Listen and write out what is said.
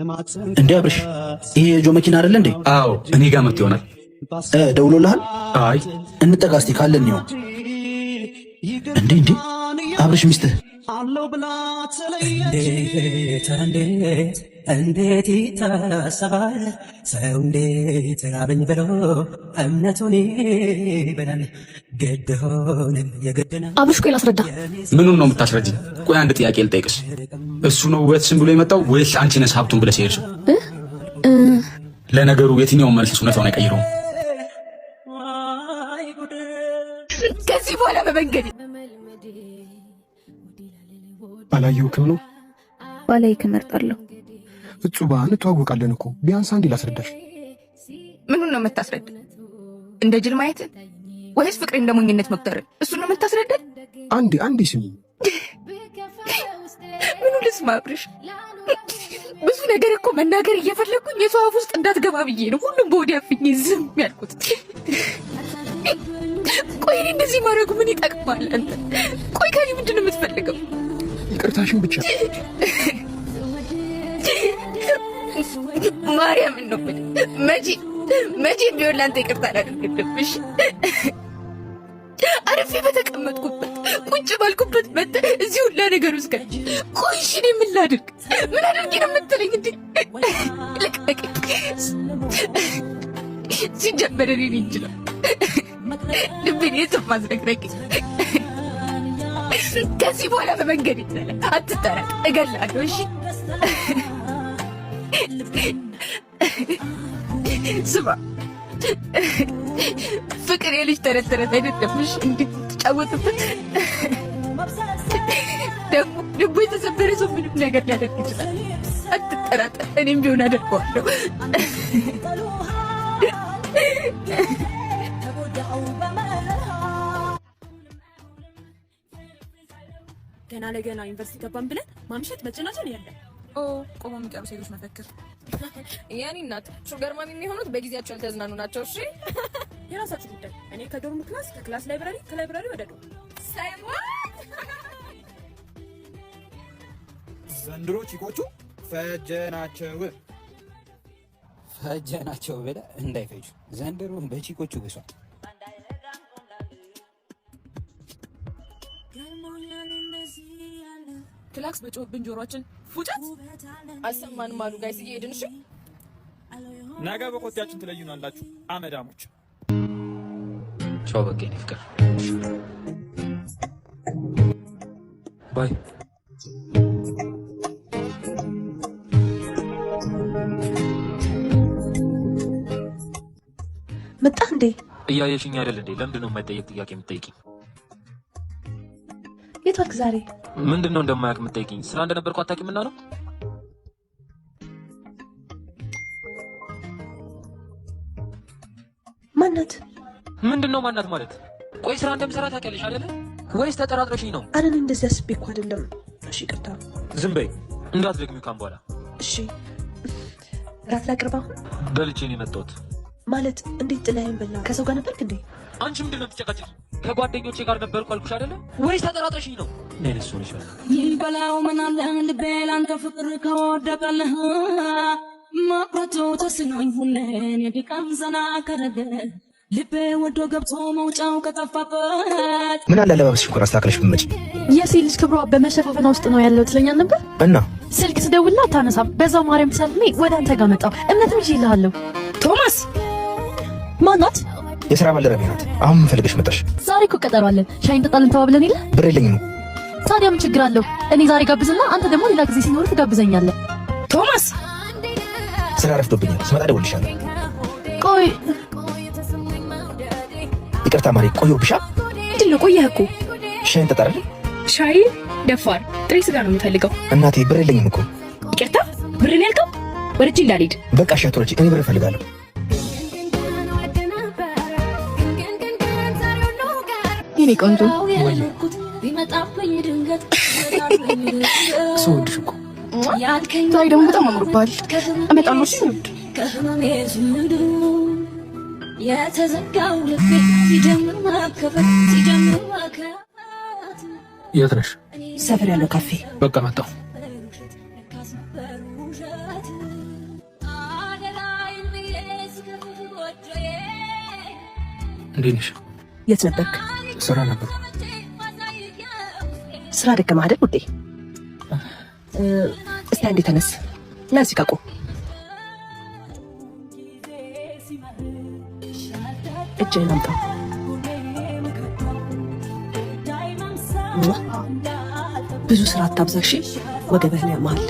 እንዴ አብርሽ ይሄ የጆ መኪና አይደለ እንዴ? አዎ እኔ ጋር መጥቶ ይሆናል። ደውሎልሃል? አይ እንጠጋ እስቲ ካለን ነው። እንዴ አብርሽ ሚስትህ እንዴት ይታሰባል ሰው እንዴት አብኝ ብሎ እምነቱን ይበላል ግድ ሆነ የግድና አብርሽ ቆይ ላስረዳ። ምኑን ነው የምታስረጅኝ? ቆይ አንድ ጥያቄ ልጠይቅሽ። እሱ ነው ውበትሽን ብሎ የመጣው ወይስ አንቺ ነሽ ሀብቱን ብለሽ ሄድሽው? ለነገሩ የትኛውን መልስ እውነታውን አይቀይረውም። ከዚህ በኋላ በመንገድ አላየሁክም ነው ባላይክ እመርጣለሁ። እጹባ እንተዋወቃለን እኮ ቢያንስ አንዴ ላስረዳሽ። ምኑን ነው የምታስረዳ? እንደ ጅል ማየት ወይስ ፍቅሬ እንደ ሞኝነት መቁጠር? እሱን ነው የምታስረዳ? አንዴ ስሚ። ምኑ ልስማ አብርሽ? ብዙ ነገር እኮ መናገር እየፈለኩኝ የሰው አፍ ውስጥ እንዳትገባ ብዬ ነው ሁሉም በወዲያ አፍኜ ዝም ያልኩት። ቆይ እኔ እንደዚህ ማድረጉ ምን ይጠቅማል? አንተ ቆይ ከኔ ምንድን ነው የምትፈልገው? ይቅርታሽን ብቻ። ማርያምን ነው መቼ ቢሆን ለአንተ ይቅርታ አላደርግልብሽ። አረፌ በተቀመጥኩበት ቁጭ ባልኩበት መጥተህ እዚህ ሁላ ነገር ውስጥ ገጭ። ቆይ እሺ እኔ ምን ላድርግ? ምን አድርጌ ነው የምትለኝ? እንዴ ልቀቅ። ሲጀመር እኔ እንጂ ነው ልቤን የትም ማዝረግረግ። ከዚህ በኋላ በመንገድ ይጥላል። አትጠረቅ፣ እገላለሁ። እሺ ስማ፣ ፍቅር የልጅ ተረት ተረት አይደለም። እሺ እንድትጫወትበት ደግሞ ልቡ የተሰበረ ሰው ምንም ነገር ሊያደርግ ይችላል። አትጠራጠር፣ እኔም ቢሆን አደርገዋለሁ። ገና ለገና ዩኒቨርሲቲ ገባን ብለን ማምሸት መጨናጨን ያለ ቆሞ የሚቀሩ ሴቶች መፈክር። ያኔ እናት ሹገር ማሚ የሚሆኑት በጊዜያቸው ያልተዝናኑ ናቸው። እሺ የራሳችሁ ጉዳይ። እኔ ከዶርም ክላስ፣ ከክላስ ላይብራሪ፣ ከላይብራሪ ወደ ዶርም። ዘንድሮ ቺኮቹ ፈጀናቸው ብለህ እንዳይፈጁ። ዘንድሮ በቺኮቹ ብሷል። ክላክስ በጮህብን ጆሮአችን ፉጨት አሰማንም አሉ። ጋይስ እየሄድን እሺ። ነገ በኮቴያችን ትለዩናላችሁ አመዳሞች። ቻው በቃ የኔ ፍቅር ባይ። መጣ እንዴ? እያየሽኝ አይደል እንዴ? ለምንድን ነው የማይጠየቅ ጥያቄ የምትጠይቂኝ? የት ዋልክ ዛሬ? ምንድን ነው እንደማያውቅ የምትጠይቂኝ? ስራ እንደነበርኩ አታውቂምና ነው? ማናት? ምንድን ነው ማናት ማለት? ቆይ ስራ እንደምሰራ ታውቂያለሽ አይደለ? ወይስ ተጠራጥረሽኝ ነው? አረን እንደዚህ አስቤ እኮ አይደለም። እሺ ይቅርታ። ዝም በይ እንዳትደግሚው ካም በኋላ። እሺ ራት ላቅርብ? አሁን በልቼ ነው የመጣሁት። ማለት እንዴት ጥላዬን በላ? ከሰው ጋር ነበርክ እንዴ? አንቺ ምንድን ነው የምትጨቃጨቂ? ከጓደኞቼ ጋር ነበርኩ አልኩሽ አይደለ? ወይስ ተጠራጥረሽኝ ነው? ነይ ለሱ ነው ይሻላል። ይበላው ምን አለ ልቤ ላንተ ፍቅር ከወደቀልህ መቁረጡ ተስኖኝ ሁሌን የቢቀም ዘና ከረገ ልቤ ወዶ ገብቶ መውጫው ከጠፋበት። ምን አለ አለባበስሽ እንኳን አስተካክለሽ ብትመጪ። የሴት ልጅ ክብሯ በመሸፋፈና ውስጥ ነው ያለው ትለኛል ነበር እና ስልክ ስደውልላት አታነሳም። በዛው ማርያም ተሳልሜ ወደ አንተ ጋር መጣሁ። እምነትም ይዤልሃለሁ። ቶማስ ማናት? የሥራ ባልደረቤ ናት። አሁን ምን ፈልገሽ መጣሽ? ዛሬ እኮ ቀጠሮ አለን። ሻይ እንጠጣለን ተባብለን የለ? ብር የለኝም። ታዲያ ምን ችግር አለው? እኔ ዛሬ ጋብዝና አንተ ደግሞ ሌላ ጊዜ ሲኖር ትጋብዘኛለህ። ቶማስ ስራ ረፍዶብኛል። ስመጣ እደውልልሻለሁ። ቆይ ይቅርታ ማሪ፣ ቆየሁብሻ። ምንድን ነው ቆየህ እኮ? ሻይ እንጠጣ አይደል? ሻይ ደፋር፣ ጥሬ ስጋ ነው የምፈልገው። እናቴ ብር የለኝም እኮ። ይቅርታ ብርን ያልከው ወደጅ እንዳልሄድ። በቃ እሺ አትወጪ፣ እኔ ብር እፈልጋለሁ። የኔ ቆንጆ ስወድሽ እኮ ዛሬ ደግሞ በጣም አምሮብሃል። እመጣለሁ። እሺ የተዘጋው ልቤ ሲጀምር ማከፈት ሲጀምር ማከፈት። የት ነሽ? ሰፈር ያለው ካፌ። በቃ መጣሁ። እንዴት ነሽ? የት ነበርክ? ስራ ነበር። ስራ ደከመህ አይደል ውዴ? እስቲ አንዴ ተነስ እና እዚህ ጋር ቁም። እጅህን አምጣ። ብዙ ስራ አታብዛ እሺ፣ ወገብህን ያማል።